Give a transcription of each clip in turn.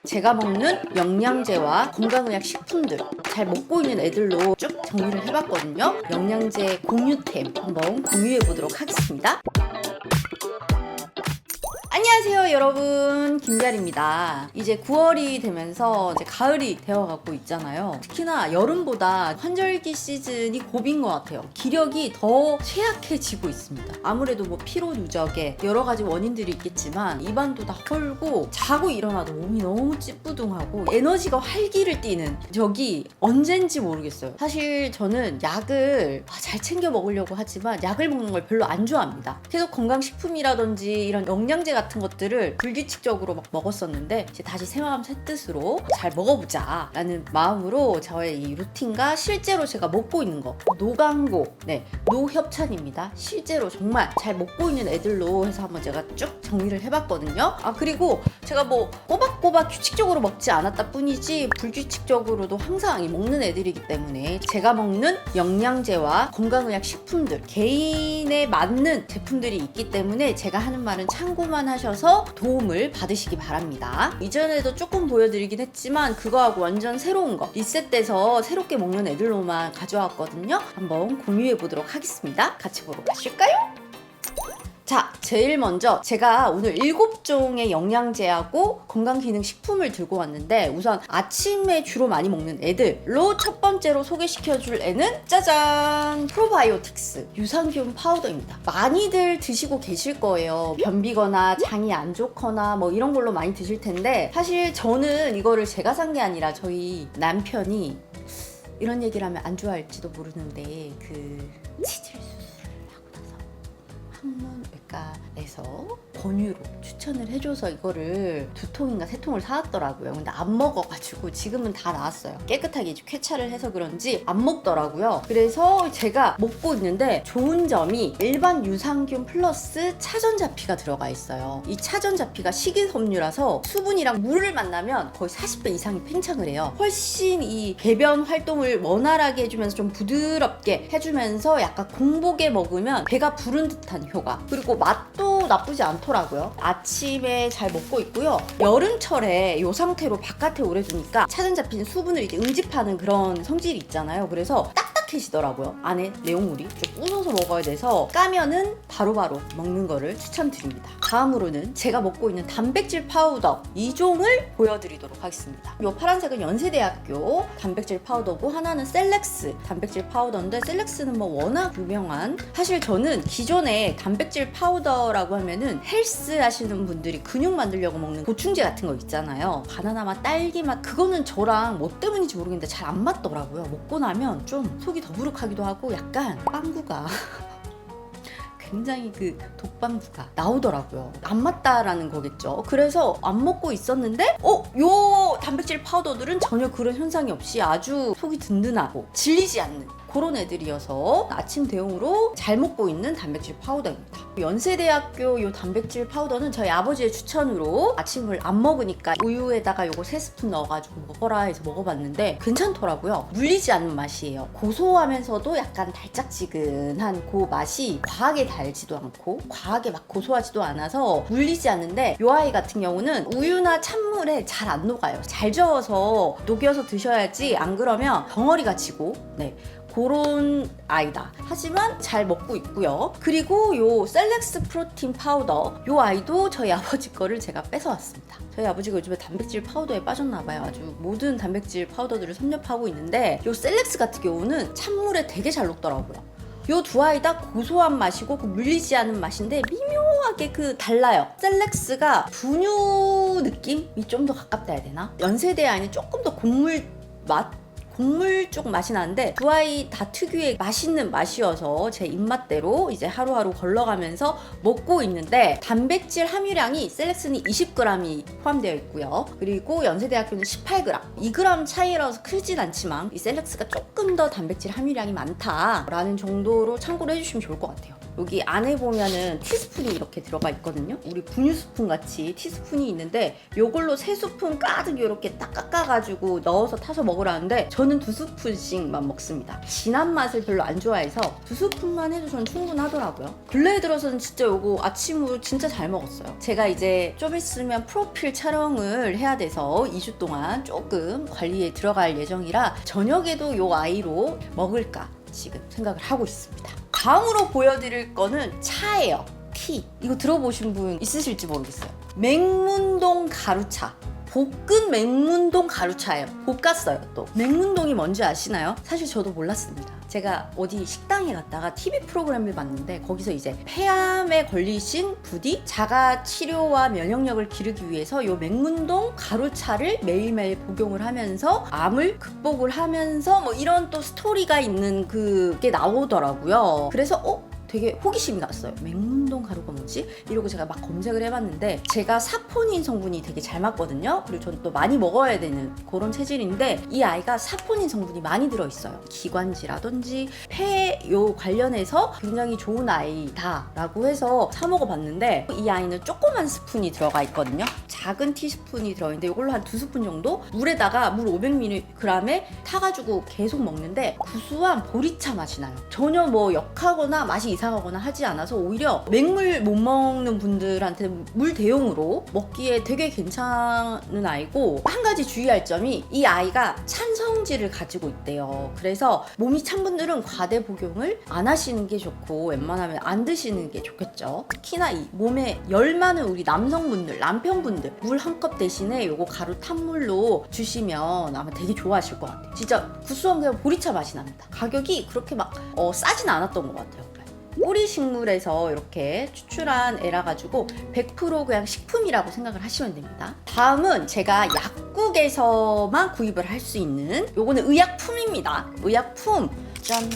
제가 먹는 영양제와 건강의학 식품들 잘 먹고 있는 애들로 쭉 정리를 해봤거든요. 영양제 공유템 한번 공유해 보도록 하겠습니다. 안녕하세요 여러분, 김자리입니다. 이제 9월이 되면서 이제 가을이 되어가고 있잖아요. 특히나 여름보다 환절기 시즌이 고비인 것 같아요. 기력이 더 쇠약해지고 있습니다. 아무래도 뭐 피로 누적에 여러 가지 원인들이 있겠지만 입안도 다 헐고 자고 일어나도 몸이 너무 찌뿌둥하고 에너지가 활기를 띠는 적이 언젠지 모르겠어요. 사실 저는 약을 잘 챙겨 먹으려고 하지만 약을 먹는 걸 별로 안 좋아합니다. 계속 건강식품이라든지 이런 영양제 같은 것들을 불규칙적으로 막 먹었었는데 이제 다시 새마음 새뜻으로 잘 먹어보자 라는 마음으로 저의 이 루틴과 실제로 제가 먹고 있는 거 노광고, 노협찬입니다. 실제로 정말 잘 먹고 있는 애들로 해서 한번 제가 쭉 정리를 해봤거든요. 그리고 제가 뭐 꼬박꼬박 규칙적으로 먹지 않았다 뿐이지 불규칙적으로도 항상 먹는 애들이기 때문에 제가 먹는 영양제와 건강의학 식품들 개인에 맞는 제품들이 있기 때문에 제가 하는 말은 참고만 하셔서 도움을 받으시기 바랍니다. 이전에도 조금 보여드리긴 했지만 그거하고 완전 새로운 거 리셋돼서 새롭게 먹는 애들로만 가져왔거든요. 한번 공유해 보도록 하겠습니다. 같이 보러 가실까요? 자, 제일 먼저 제가 오늘 7종의 영양제하고 건강기능식품을 들고 왔는데 우선 아침에 주로 많이 먹는 애들로 첫 번째로 소개시켜줄 애는 짜잔! 프로바이오틱스 유산균 파우더입니다. 많이들 드시고 계실 거예요. 변비거나 장이 안 좋거나 뭐 이런 걸로 많이 드실 텐데 사실 저는 이거를 제가 산 게 아니라 저희 남편이 이런 얘기를 하면 안 좋아할지도 모르는데 치질 항문외과에서 권유로 추천을 해줘서 이거를 2통인가 3통을 사왔더라고요. 근데 안 먹어가지고 지금은 다 나았어요. 깨끗하게 쾌차를 해서 그런지 안 먹더라고요. 그래서 제가 먹고 있는데 좋은 점이 일반 유산균 플러스 차전자피가 들어가 있어요. 이 차전자피가 식이섬유라서 수분이랑 물을 만나면 거의 40배 이상이 팽창을 해요. 훨씬 이 배변 활동을 원활하게 해주면서 좀 부드럽게 해주면서 약간 공복에 먹으면 배가 부른 듯한 효과, 그리고 맛도 나쁘지 않더라고요. 아침에 잘 먹고 있고요. 여름철에 이 상태로 바깥에 오래 두니까 차전 잡힌 수분을 이제 응집하는 그런 성질이 있잖아요. 그래서 딱딱해지더라고요. 안에 내용물이 좀 부숴서 먹어야 돼서 까면은 바로바로 먹는 거를 추천드립니다. 다음으로는 제가 먹고 있는 단백질 파우더 2종을 보여드리도록 하겠습니다. 이 파란색은 연세대학교 단백질 파우더고 하나는 셀렉스 단백질 파우더인데 셀렉스는 뭐 워낙 유명한, 사실 저는 기존에 단백질 파우더라고 하면은 헬스 하시는 분들이 근육 만들려고 먹는 보충제 같은 거 있잖아요. 바나나 맛, 딸기 맛, 그거는 저랑 뭐 때문인지 모르겠는데 잘 안 맞더라고요. 먹고 나면 좀 속이 더부룩하기도 하고 약간 빵구가 굉장히 독방구가 나오더라고요. 안 맞다라는 거겠죠. 그래서 안 먹고 있었는데 요 단백질 파우더들은 전혀 그런 현상이 없이 아주 속이 든든하고 질리지 않는 그런 애들이어서 아침 대용으로 잘 먹고 있는 단백질 파우더입니다. 연세대학교 요 단백질 파우더는 저희 아버지의 추천으로 아침을 안 먹으니까 우유에다가 요거 3스푼 넣어가지고 먹어라 해서 먹어봤는데 괜찮더라고요. 물리지 않는 맛이에요. 고소하면서도 약간 달짝지근한 그 맛이 과하게 달지도 않고 과하게 막 고소하지도 않아서 물리지 않는데 요 아이 같은 경우는 우유나 찬물에 잘 안 녹아요. 잘 저어서 녹여서 드셔야지 안 그러면 덩어리가 지고 그런 아이다. 하지만 잘 먹고 있고요. 그리고 요 셀렉스 프로틴 파우더 요 아이도 저희 아버지 거를 제가 뺏어왔습니다. 저희 아버지가 요즘에 단백질 파우더에 빠졌나봐요. 아주 모든 단백질 파우더들을 섭렵하고 있는데 요 셀렉스 같은 경우는 찬물에 되게 잘 녹더라고요. 요 두 아이 다 고소한 맛이고 물리지 않은 맛인데 미묘하게 달라요. 셀렉스가 분유 느낌이 좀 더 가깝다 해야 되나? 연세대 아이는 조금 더 곡물 맛? 곡물 쪽 맛이 나는데 두 아이 다 특유의 맛있는 맛이어서 제 입맛대로 이제 하루하루 걸러가면서 먹고 있는데 단백질 함유량이 셀렉스는 20g이 포함되어 있고요. 그리고 연세대학교는 18g. 2g 차이라서 크진 않지만 이 셀렉스가 조금 더 단백질 함유량이 많다라는 정도로 참고를 해주시면 좋을 것 같아요. 여기 안에 보면은 티스푼이 이렇게 들어가 있거든요. 우리 분유 스푼 같이 티스푼이 있는데 요걸로 3스푼 가득 이렇게 딱 깎아가지고 넣어서 타서 먹으라는데 저는 2스푼씩만 먹습니다. 진한 맛을 별로 안 좋아해서 2스푼만 해도 저는 충분하더라고요. 근래에 들어서는 진짜 요거 아침으로 진짜 잘 먹었어요. 제가 이제 좀 있으면 프로필 촬영을 해야 돼서 2주 동안 조금 관리에 들어갈 예정이라 저녁에도 요 아이로 먹을까 지금 생각을 하고 있습니다. 다음으로 보여드릴 거는 차예요. 티. 이거 들어보신 분 있으실지 모르겠어요. 맹문동 가루차. 볶은 맹문동 가루차예요. 볶았어요 또. 맹문동이 뭔지 아시나요? 사실 저도 몰랐습니다. 제가 어디 식당에 갔다가 TV 프로그램을 봤는데 거기서 이제 폐암에 걸리신 부디 자가 치료와 면역력을 기르기 위해서 요 맹문동 가루차를 매일매일 복용을 하면서 암을 극복을 하면서 뭐 이런 또 스토리가 있는 그게 나오더라고요. 그래서 되게 호기심이 났어요. 맹문동 가루가 뭐지? 이러고 제가 막 검색을 해봤는데 제가 사포닌 성분이 되게 잘 맞거든요. 그리고 저는 또 많이 먹어야 되는 그런 체질인데 이 아이가 사포닌 성분이 많이 들어있어요. 기관지라든지 폐 요 관련해서 굉장히 좋은 아이다 라고 해서 사 먹어봤는데 이 아이는 조그만 스푼이 들어가 있거든요. 작은 티스푼이 들어있는데 이걸로 한 2스푼 정도 물에다가 물 500mg에 타가지고 계속 먹는데 구수한 보리차 맛이 나요. 전혀 뭐 역하거나 맛이 이상하거나 하지 않아서 오히려 맹물 못 먹는 분들한테 물 대용으로 먹기에 되게 괜찮은 아이고 한 가지 주의할 점이 이 아이가 찬 성질을 가지고 있대요. 그래서 몸이 찬 분들은 과대 복용을 안 하시는 게 좋고 웬만하면 안 드시는 게 좋겠죠. 특히나 이 몸에 열 많은 우리 남성분들, 남편분들 물 한 컵 대신에 요거 가루 탄물로 주시면 아마 되게 좋아하실 것 같아요. 진짜 구수한 그냥 보리차 맛이 납니다. 가격이 그렇게 막 싸진 않았던 것 같아요. 뿌리 식물에서 이렇게 추출한 애라 가지고 100% 그냥 식품이라고 생각을 하시면 됩니다. 다음은 제가 약국에서만 구입을 할 수 있는 요거는 의약품입니다. 의약품 짠.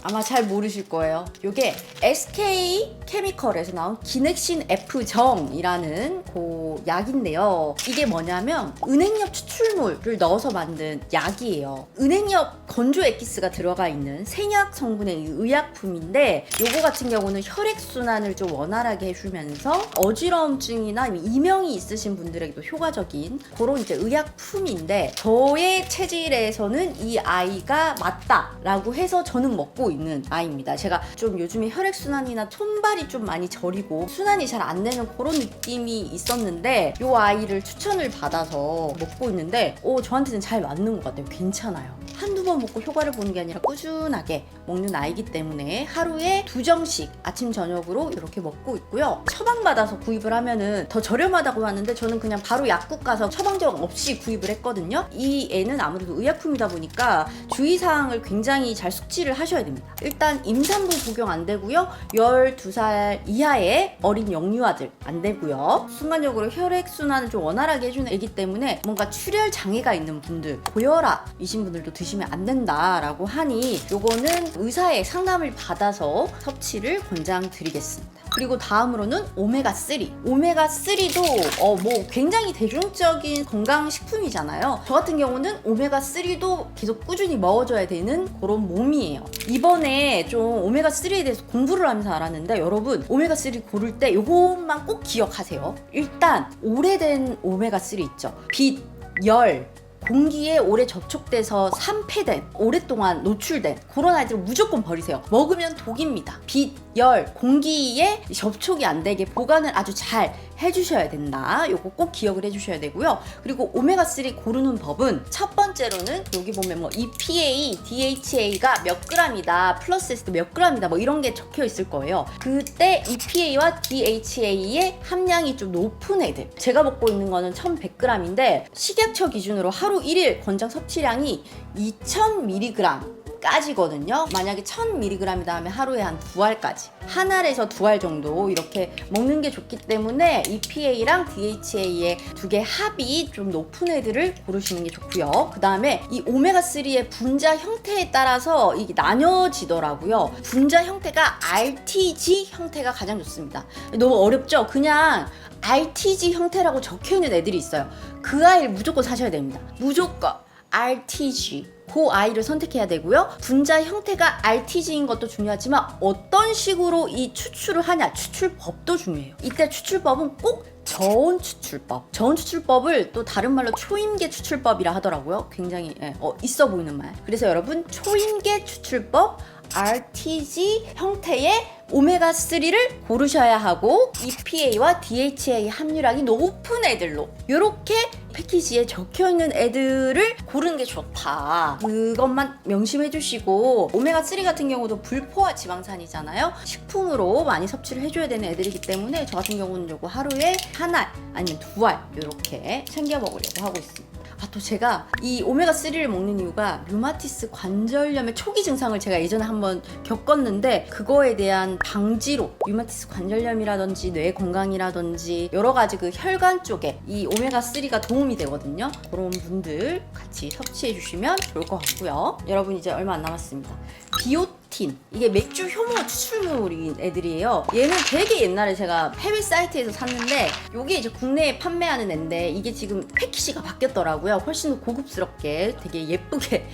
아마 잘 모르실 거예요. 요게 SK 케미컬에서 나온 기넥신 F정이라는 그 약인데요. 이게 뭐냐면 은행엽 추출물을 넣어서 만든 약이에요. 은행엽 건조 엑기스가 들어가 있는 생약 성분의 의약품인데 요거 같은 경우는 혈액순환을 좀 원활하게 해주면서 어지러움증이나 이명이 있으신 분들에게도 효과적인 그런 이제 의약품인데 저의 체질에서는 이 아이가 맞다라고 해서 저는 먹고 있는 아이입니다. 제가 좀 요즘에 혈액순환이나 손발이 좀 많이 저리고 순환이 잘 안 되는 그런 느낌이 있었는데 이 아이를 추천을 받아서 먹고 있는데 저한테는 잘 맞는 것 같아요. 괜찮아요. 한두 번 먹고 효과를 보는 게 아니라 꾸준하게 먹는 아이기 때문에 하루에 2정씩 아침 저녁으로 이렇게 먹고 있고요. 처방받아서 구입을 하면은 더 저렴하다고 하는데 저는 그냥 바로 약국 가서 처방전 없이 구입을 했거든요. 이 애는 아무래도 의약품이다 보니까 주의사항을 굉장히 잘 숙지를 하셔야 됩니다. 일단 임산부 복용 안 되고요. 12살 이하의 어린 영유아들 안 되고요. 순간적으로 혈액순환을 좀 원활하게 해주는 애기 때문에 뭔가 출혈 장애가 있는 분들, 고혈압이신 분들도 드시면 안 된다라고 하니 요거는 의사의 상담을 받아서 섭취를 권장드리겠습니다. 그리고 다음으로는 오메가3. 오메가3도 뭐 굉장히 대중적인 건강식품이잖아요. 저 같은 경우는 오메가3도 계속 꾸준히 먹어줘야 되는 그런 몸이에요. 이번에 좀 오메가3에 대해서 공부를 하면서 알았는데 여러분 오메가3 고를 때 요것만 꼭 기억하세요. 일단 오래된 오메가3 있죠. 빛, 열, 공기에 오래 접촉돼서 산패된, 오랫동안 노출된 그런 아이들은 무조건 버리세요. 먹으면 독입니다. 빛, 열, 공기에 접촉이 안 되게 보관을 아주 잘 해주셔야 된다. 요거 꼭 기억을 해주셔야 되고요. 그리고 오메가3 고르는 법은 첫 번째로는 여기 보면 뭐 EPA, DHA가 몇 g이다, 플러스했을 때 몇 g이다 뭐 이런 게 적혀 있을 거예요. 그때 EPA와 DHA의 함량이 좀 높은 애들, 제가 먹고 있는 거는 1100g인데 식약처 기준으로 하루 1일 권장 섭취량이 2000mg 까지거든요. 만약에 1000mg이다 하면 하루에 한 2알까지, 한 알에서 2알 정도 이렇게 먹는 게 좋기 때문에 EPA랑 DHA의 두 개 합이 좀 높은 애들을 고르시는 게 좋고요. 그 다음에 이 오메가3의 분자 형태에 따라서 이게 나뉘어지더라고요. 분자 형태가 RTG 형태가 가장 좋습니다. 너무 어렵죠? 그냥 RTG 형태라고 적혀있는 애들이 있어요. 그 아이를 무조건 사셔야 됩니다. 무조건. RTG 그 아이를 선택해야 되고요. 분자 형태가 RTG인 것도 중요하지만 어떤 식으로 이 추출을 하냐, 추출법도 중요해요. 이때 추출법은 꼭 저온 추출법. 저온 추출법을 또 다른 말로 초임계 추출법이라 하더라고요. 굉장히 있어 보이는 말. 그래서 여러분 초임계 추출법 RTG 형태의 오메가3를 고르셔야 하고 EPA와 DHA 함유량이 높은 애들로 이렇게 패키지에 적혀있는 애들을 고르는 게 좋다. 그것만 명심해 주시고 오메가3 같은 경우도 불포화 지방산이잖아요. 식품으로 많이 섭취를 해줘야 되는 애들이기 때문에 저 같은 경우는 요거 하루에 한 알 아니면 두 알 이렇게 챙겨 먹으려고 하고 있습니다. 또 제가 이 오메가3를 먹는 이유가 류마티스 관절염의 초기 증상을 제가 예전에 한번 겪었는데 그거에 대한 방지로 류마티스 관절염이라든지 뇌 건강이라든지 여러 가지 그 혈관 쪽에 이 오메가3가 도움이 되거든요. 그런 분들 같이 섭취해 주시면 좋을 것 같고요. 여러분 이제 얼마 안 남았습니다. 비오틴 이게 맥주 효모 추출물인 애들이에요. 얘는 되게 옛날에 제가 해외 사이트에서 샀는데 이게 이제 국내에 판매하는 애인데 이게 지금 패키지가 바뀌었더라고요. 훨씬 더 고급스럽게 되게 예쁘게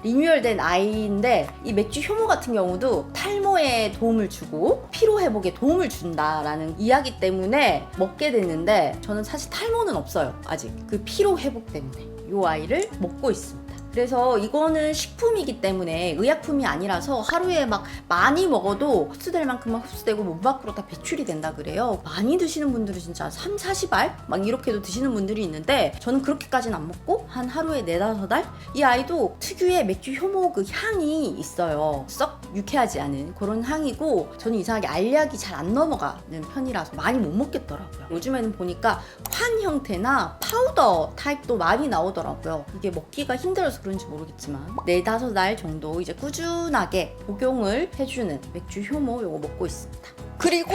리뉴얼된 아이인데 이 맥주 효모 같은 경우도 탈모에 도움을 주고 피로 회복에 도움을 준다라는 이야기 때문에 먹게 됐는데 저는 사실 탈모는 없어요. 아직 그 피로 회복 때문에 이 아이를 먹고 있습니다. 그래서 이거는 식품이기 때문에 의약품이 아니라서 하루에 막 많이 먹어도 흡수될 만큼만 흡수되고 몸 밖으로 다 배출이 된다 그래요. 많이 드시는 분들은 진짜 3, 40알 막 이렇게도 드시는 분들이 있는데 저는 그렇게까지는 안 먹고 한 하루에 4, 5알? 이 아이도 특유의 맥주 효모 그 향이 있어요. 썩 유쾌하지 않은 그런 향이고 저는 이상하게 알약이 잘 안 넘어가는 편이라서 많이 못 먹겠더라고요. 요즘에는 보니까 환 형태나 파우더 타입도 많이 나오더라고요. 이게 먹기가 힘들어서 그런지 모르겠지만 4, 5알 정도 이제 꾸준하게 복용을 해주는 맥주 효모 요거 먹고 있습니다. 그리고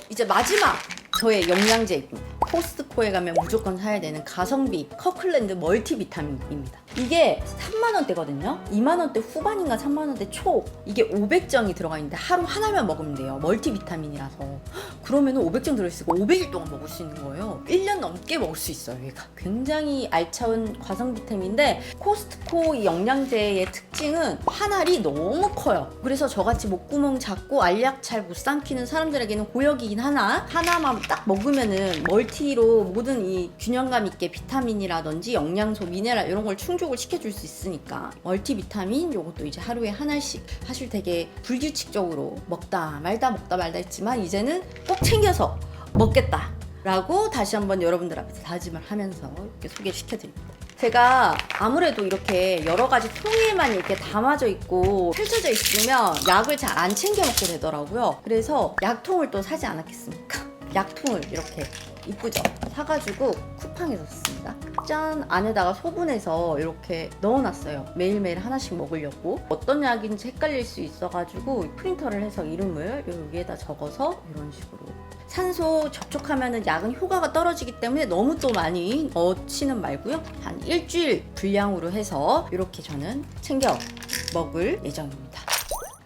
이제 마지막 저의 영양제입니다. 코스트코에 가면 무조건 사야 되는 가성비 커클랜드 멀티비타민입니다. 이게 3만원대거든요. 2만원대 후반인가 3만원대 초 이게 500정이 들어가 있는데 하루 하나만 먹으면 돼요. 멀티비타민이라서 그러면 500정 들어있으니까 500일 동안 먹을 수 있는 거예요. 1년 넘게 먹을 수 있어요. 얘가 굉장히 알차운 과성 비타민인데 코스트코 이 영양제의 특징은 한 알이 너무 커요. 그래서 저같이 목구멍 작고 알약 잘 못 삼키는 사람들에게는 고역이긴 하나만 딱 먹으면은 멀티로 모든 이 균형감 있게 비타민이라든지 영양소, 미네랄 이런 걸 충족을 시켜줄 수 있으니까 멀티비타민 요것도 이제 하루에 한 알씩 사실 되게 불규칙적으로 먹다 말다 했지만 이제는 꼭 챙겨서 먹겠다 라고 다시 한번 여러분들 앞에서 다짐을 하면서 이렇게 소개시켜드립니다. 제가 아무래도 이렇게 여러 가지 통에만 이렇게 담아져 있고 펼쳐져 있으면 약을 잘 안 챙겨 먹게 되더라고요. 그래서 약통을 또 사지 않았겠습니까? 약통을 이렇게 이쁘죠? 사가지고 쿠팡에서 샀습니다. 짠! 안에다가 소분해서 이렇게 넣어놨어요. 매일매일 하나씩 먹으려고. 어떤 약인지 헷갈릴 수 있어가지고 프린터를 해서 이름을 여기에다 적어서 이런 식으로. 산소 접촉하면 약은 효과가 떨어지기 때문에 너무 또 많이 넣지는 말고요. 한 일주일 분량으로 해서 이렇게 저는 챙겨 먹을 예정입니다.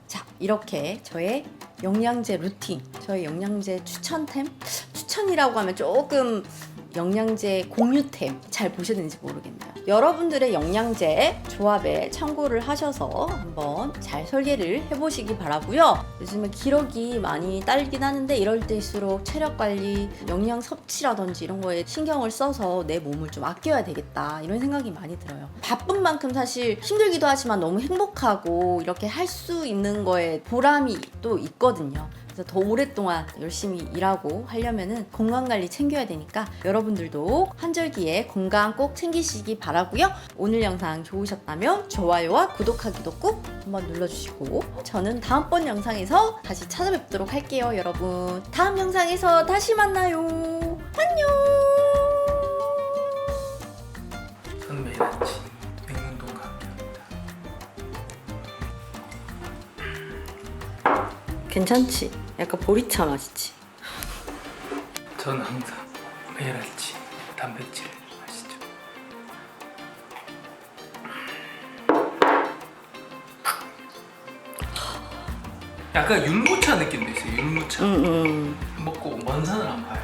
자, 이렇게 저의 영양제 루틴, 저의 영양제 추천템? 추천이라고 하면 조금 영양제 공유템 잘 보셨는지 모르겠네요. 여러분들의 영양제 조합에 참고를 하셔서 한번 잘 설계를 해보시기 바라고요. 요즘에 기록이 많이 딸긴 하는데 이럴 때일수록 체력 관리, 영양 섭취라든지 이런 거에 신경을 써서 내 몸을 좀 아껴야 되겠다 이런 생각이 많이 들어요. 바쁜 만큼 사실 힘들기도 하지만 너무 행복하고 이렇게 할 수 있는 거에 보람이 또 있거든요. 그래서 더 오랫동안 열심히 일하고 하려면은 건강관리 챙겨야 되니까 여러분들도 환절기에 건강 꼭 챙기시기 바라고요. 오늘 영상 좋으셨다면 좋아요와 구독하기도 꼭 한번 눌러주시고 저는 다음번 영상에서 다시 찾아뵙도록 할게요. 여러분 다음 영상에서 다시 만나요. 안녕. 저는 매일 아침 백운동 강의합니다. 괜찮지? 약간 보리차 맛이지? 저는 항상 매일 아침 단백질을 마시죠. 약간 율무차 느낌도 있어요. 율무차. 먹고 먼 산을 안 봐요.